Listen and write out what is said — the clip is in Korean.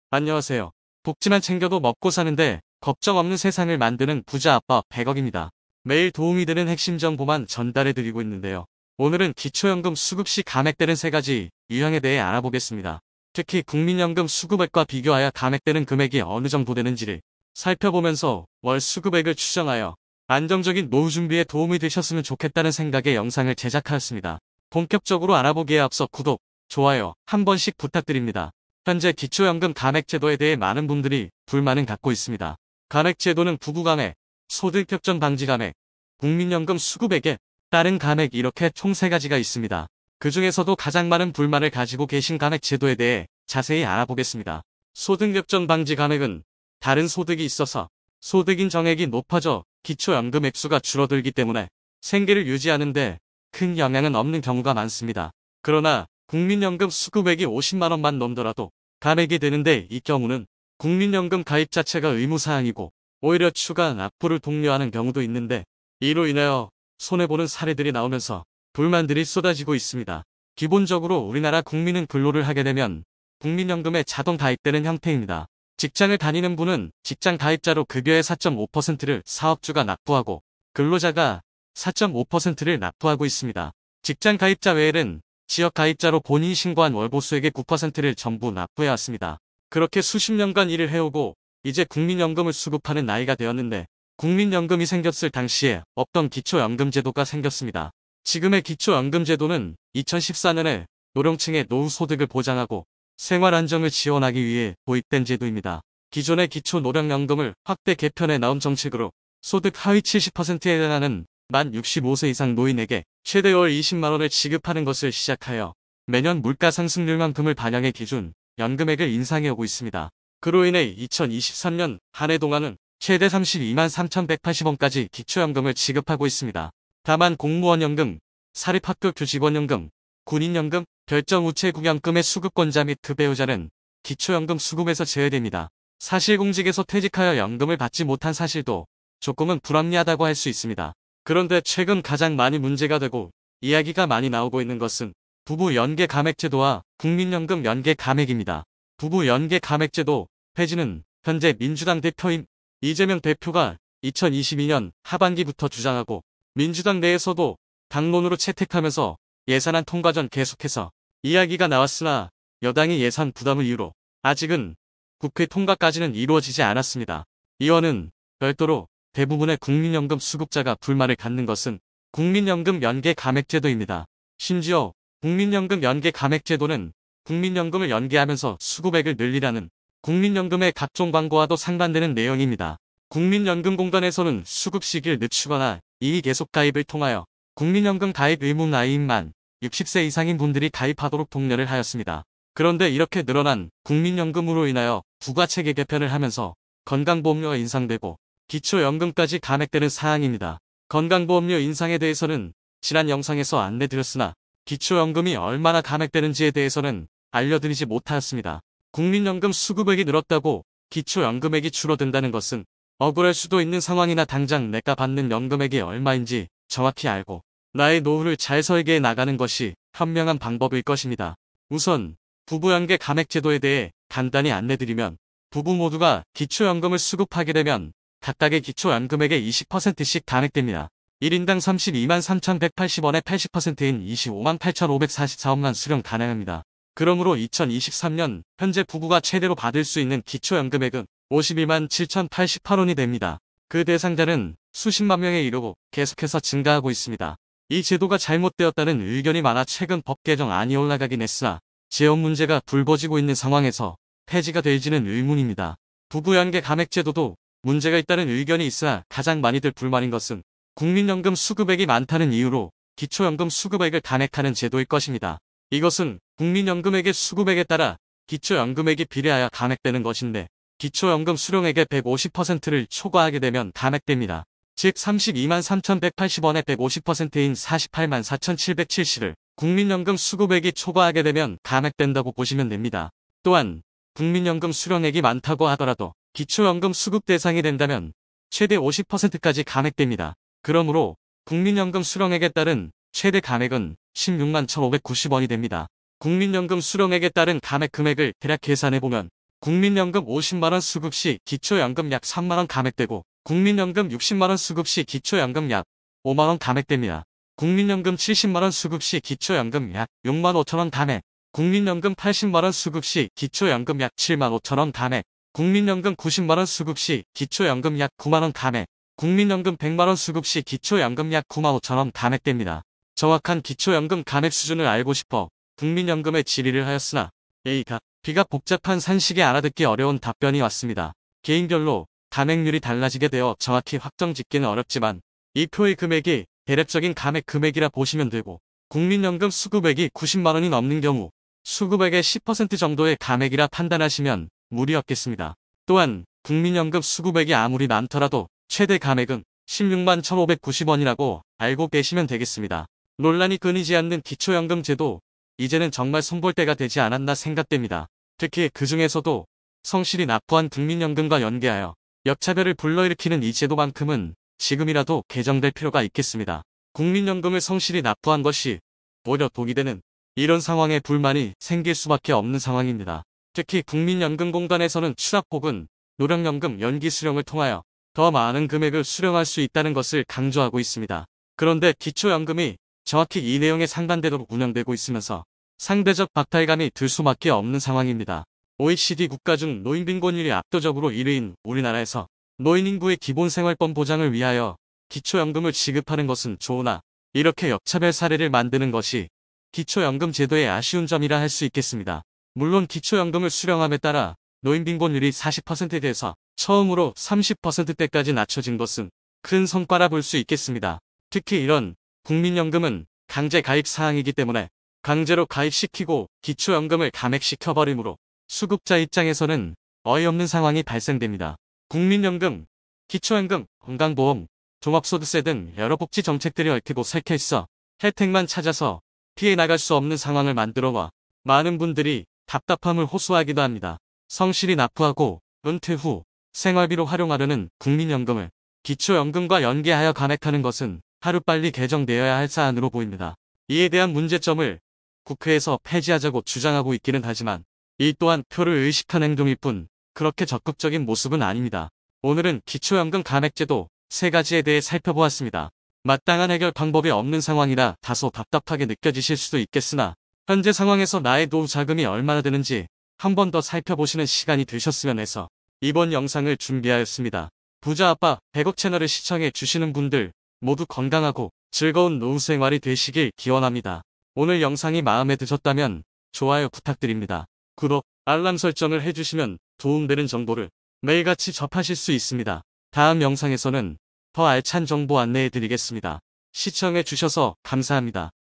안녕하세요. 복지만 챙겨도 먹고 사는데 걱정 없는 세상을 만드는 부자 아빠 100억입니다. 매일 도움이 되는 핵심 정보만 전달해드리고 있는데요. 오늘은 기초연금 수급 시 감액되는 3가지 유형에 대해 알아보겠습니다. 특히 국민연금 수급액과 비교하여 감액되는 금액이 어느 정도 되는지를 살펴보면서 월 수급액을 추정하여 안정적인 노후 준비에 도움이 되셨으면 좋겠다는 생각에 영상을 제작하였습니다. 본격적으로 알아보기에 앞서 구독, 좋아요 한 번씩 부탁드립니다. 현재 기초연금 감액제도에 대해 많은 분들이 불만을 갖고 있습니다. 감액제도는 부부감액, 소득격전 방지감액, 국민연금 수급액에 따른 감액 이렇게 총 3가지가 있습니다. 그 중에서도 가장 많은 불만을 가지고 계신 감액제도에 대해 자세히 알아보겠습니다. 소득격전 방지감액은 다른 소득이 있어서 소득인 정액이 높아져 기초연금 액수가 줄어들기 때문에 생계를 유지하는데 큰 영향은 없는 경우가 많습니다. 그러나 국민연금 수급액이 50만원만 넘더라도 감액이 되는데 이 경우는 국민연금 가입 자체가 의무사항이고 오히려 추가 납부를 독려하는 경우도 있는데 이로 인하여 손해보는 사례들이 나오면서 불만들이 쏟아지고 있습니다. 기본적으로 우리나라 국민은 근로를 하게 되면 국민연금에 자동 가입되는 형태입니다. 직장을 다니는 분은 직장 가입자로 급여의 4.5%를 사업주가 납부하고 근로자가 4.5%를 납부하고 있습니다. 직장 가입자 외에는 지역 가입자로 본인이 신고한 월보수액의 9%를 전부 납부해왔습니다. 그렇게 수십 년간 일을 해오고 이제 국민연금을 수급하는 나이가 되었는데 국민연금이 생겼을 당시에 없던 기초연금제도가 생겼습니다. 지금의 기초연금제도는 2014년에 노령층의 노후소득을 보장하고 생활안정을 지원하기 위해 도입된 제도입니다. 기존의 기초노령연금을 확대 개편해 나온 정책으로 소득 하위 70%에 해당하는 만 65세 이상 노인에게 최대 월 20만원을 지급하는 것을 시작하여 매년 물가 상승률만큼을 반영해 기준 연금액을 인상해 오고 있습니다. 그로 인해 2023년 한 해 동안은 최대 32만 3,180원까지 기초연금을 지급하고 있습니다. 다만 공무원연금, 사립학교 교직원연금, 군인연금, 별정우체국연금의 수급권자 및 그 배우자는 기초연금 수급에서 제외됩니다. 사실공직에서 퇴직하여 연금을 받지 못한 사실도 조금은 불합리하다고 할 수 있습니다. 그런데 최근 가장 많이 문제가 되고 이야기가 많이 나오고 있는 것은 부부 연계 감액제도와 국민연금 연계 감액입니다. 부부 연계 감액제도 폐지는 현재 민주당 대표인 이재명 대표가 2022년 하반기부터 주장하고 민주당 내에서도 당론으로 채택하면서 예산안 통과 전 계속해서 이야기가 나왔으나 여당이 예산 부담을 이유로 아직은 국회 통과까지는 이루어지지 않았습니다. 이와는 별도로 대부분의 국민연금 수급자가 불만을 갖는 것은 국민연금 연계 감액제도입니다. 심지어 국민연금 연계 감액제도는 국민연금을 연계하면서 수급액을 늘리라는 국민연금의 각종 광고와도 상반되는 내용입니다. 국민연금공단에서는 수급 시기를 늦추거나 이의 계속 가입을 통하여 국민연금 가입 의무 나이인 만 60세 이상인 분들이 가입하도록 독려를 하였습니다. 그런데 이렇게 늘어난 국민연금으로 인하여 부가체계 개편을 하면서 건강보험료가 인상되고 기초연금까지 감액되는 사항입니다. 건강보험료 인상에 대해서는 지난 영상에서 안내드렸으나 기초연금이 얼마나 감액되는지에 대해서는 알려드리지 못하였습니다. 국민연금 수급액이 늘었다고 기초연금액이 줄어든다는 것은 억울할 수도 있는 상황이나 당장 내가 받는 연금액이 얼마인지 정확히 알고 나의 노후를 잘 설계해 나가는 것이 현명한 방법일 것입니다. 우선 부부연계 감액제도에 대해 간단히 안내드리면 부부 모두가 기초연금을 수급하게 되면 각각의 기초연금액의 20%씩 감액됩니다. 1인당 32만 3,180원의 80%인 25만 8,544원만 수령 가능합니다. 그러므로 2023년 현재 부부가 최대로 받을 수 있는 기초연금액은 52만 7,088원이 됩니다. 그 대상자는 수십만 명에 이르고 계속해서 증가하고 있습니다. 이 제도가 잘못되었다는 의견이 많아 최근 법 개정안이 올라가긴 했으나 재원 문제가 불거지고 있는 상황에서 폐지가 될지는 의문입니다. 부부연계 감액제도도 문제가 있다는 의견이 있으나 가장 많이들 불만인 것은 국민연금 수급액이 많다는 이유로 기초연금 수급액을 감액하는 제도일 것입니다. 이것은 국민연금액의 수급액에 따라 기초연금액이 비례하여 감액되는 것인데 기초연금 수령액의 150%를 초과하게 되면 감액됩니다. 즉 32만 3,180원의 150%인 48만 4,770을 국민연금 수급액이 초과하게 되면 감액된다고 보시면 됩니다. 또한 국민연금 수령액이 많다고 하더라도 기초연금 수급 대상이 된다면 최대 50%까지 감액됩니다. 그러므로 국민연금 수령액에 따른 최대 감액은 16만 1,590원이 됩니다. 국민연금 수령액에 따른 감액 금액을 대략 계산해보면 국민연금 50만원 수급 시 기초연금 약 3만원 감액되고 국민연금 60만원 수급 시 기초연금 약 5만원 감액됩니다. 국민연금 70만원 수급 시 기초연금 약 6만 5천원 감액, 국민연금 80만원 수급 시 기초연금 약 7만 5천원 감액, 국민연금 90만원 수급 시 기초연금 약 9만원 감액, 국민연금 100만원 수급 시 기초연금 약 9만 5천원 감액됩니다. 정확한 기초연금 감액 수준을 알고 싶어 국민연금에 질의를 하였으나 A가 B가 복잡한 산식에 알아듣기 어려운 답변이 왔습니다. 개인별로 감액률이 달라지게 되어 정확히 확정짓기는 어렵지만 이 표의 금액이 대략적인 감액 금액이라 보시면 되고 국민연금 수급액이 90만원이 넘는 경우 수급액의 10% 정도의 감액이라 판단하시면 무리 없겠습니다. 또한 국민연금 수급액이 아무리 많더라도 최대 감액은 16만 1,590원이라고 알고 계시면 되겠습니다. 논란이 끊이지 않는 기초연금 제도, 이제는 정말 손볼 때가 되지 않았나 생각됩니다. 특히 그 중에서도 성실히 납부한 국민연금과 연계하여 역차별을 불러일으키는 이 제도만큼은 지금이라도 개정될 필요가 있겠습니다. 국민연금을 성실히 납부한 것이 오히려 독이 되는 이런 상황에 불만이 생길 수밖에 없는 상황입니다. 특히 국민연금공단에서는 추락 혹은 노령연금 연기 수령을 통하여 더 많은 금액을 수령할 수 있다는 것을 강조하고 있습니다. 그런데 기초연금이 정확히 이 내용에 상반되도록 운영되고 있으면서 상대적 박탈감이 들 수밖에 없는 상황입니다. OECD 국가 중 노인 빈곤율이 압도적으로 1위인 우리나라에서 노인 인구의 기본생활권 보장을 위하여 기초연금을 지급하는 것은 좋으나 이렇게 역차별 사례를 만드는 것이 기초연금 제도의 아쉬운 점이라 할 수 있겠습니다. 물론 기초연금을 수령함에 따라 노인 빈곤율이 40%대에서 처음으로 30%대까지 낮춰진 것은 큰 성과라 볼 수 있겠습니다. 특히 이런 국민연금은 강제 가입 사항이기 때문에 강제로 가입시키고 기초연금을 감액시켜버리므로 수급자 입장에서는 어이없는 상황이 발생됩니다. 국민연금, 기초연금, 건강보험, 종합소득세 등 여러 복지 정책들이 얽히고 설켜 있어 혜택만 찾아서 피해 나갈 수 없는 상황을 만들어와 많은 분들이 답답함을 호소하기도 합니다. 성실히 납부하고 은퇴 후 생활비로 활용하려는 국민연금을 기초연금과 연계하여 감액하는 것은 하루빨리 개정되어야 할 사안으로 보입니다. 이에 대한 문제점을 국회에서 폐지하자고 주장하고 있기는 하지만 이 또한 표를 의식한 행동일 뿐 그렇게 적극적인 모습은 아닙니다. 오늘은 기초연금 감액제도 세 가지에 대해 살펴보았습니다. 마땅한 해결 방법이 없는 상황이라 다소 답답하게 느껴지실 수도 있겠으나 현재 상황에서 나의 노후 자금이 얼마나 되는지 한 번 더 살펴보시는 시간이 되셨으면 해서 이번 영상을 준비하였습니다. 부자 아빠 100억 채널을 시청해 주시는 분들 모두 건강하고 즐거운 노후 생활이 되시길 기원합니다. 오늘 영상이 마음에 드셨다면 좋아요 부탁드립니다. 구독, 알람 설정을 해주시면 도움되는 정보를 매일같이 접하실 수 있습니다. 다음 영상에서는 더 알찬 정보 안내해 드리겠습니다. 시청해 주셔서 감사합니다.